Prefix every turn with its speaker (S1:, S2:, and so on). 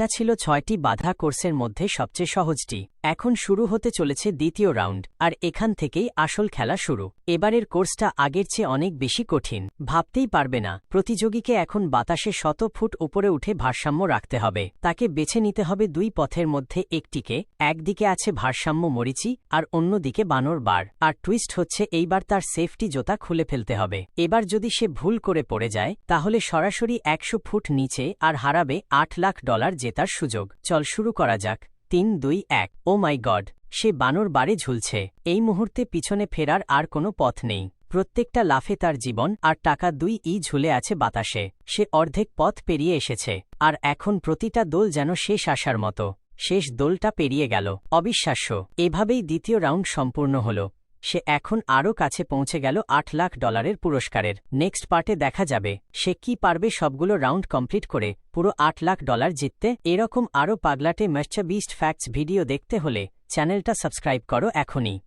S1: এটা ছিল ৬টি বাধা কোর্সের মধ্যে সবচেয়ে সহজটি। এখন শুরু হতে চলেছে দ্বিতীয় রাউন্ড, আর এখান থেকেই আসল খেলা শুরু। এবারের কোর্সটা আগের চেয়ে অনেক বেশি কঠিন। ভাবতেই পারবে না, প্রতিযোগীকে এখন বাতাসে ১০০ ফুট উপরে উঠে ভারসাম্য রাখতে হবে। তাকে বেছে নিতে হবে দুই পথের মধ্যে একটিকে। একদিকে আছে ভারসাম্য মরিচি, আর অন্যদিকে বানর বার। আর টুইস্ট হচ্ছে, এইবার তার সেফটি জোতা খুলে ফেলতে হবে। এবার যদি সে ভুল করে পড়ে যায়, তাহলে সরাসরি ১০০ ফুট নিচে আর হারাবে $৮,০০,০০০ জেতার সুযোগ। চল শুরু করা যাক। ৩, ২, ১। ও মাই গড, সে বানর বারে ঝুলছে। এই মুহূর্তে পিছনে ফেরার আর কোনো পথ নেই। প্রত্যেকটা লাফে তার জীবন আর টাকা ২ই ঝুলে আছে বাতাসে। সে অর্ধেক পথ পেরিয়ে এসেছে, আর এখন প্রতিটা দোল যেন শেষ আসার মতো। শেষ দোলটা পেরিয়ে গেল। অবিশ্বাস্য। এভাবেই দ্বিতীয় রাউন্ড সম্পূর্ণ হল। সে এখন আরও কাছে পৌঁছে গেল $৮,০০,০০০ পুরস্কারের। নেক্সট পার্টে দেখা যাবে সে কি পারবে সবগুলো রাউন্ড কমপ্লিট করে পুরো $৮,০০,০০০ জিততে। এরকম আরও পাগলাটে মিস্টার বিস্ট ফ্যাক্টস ভিডিও দেখতে হলে চ্যানেলটা সাবস্ক্রাইব করো এখনই।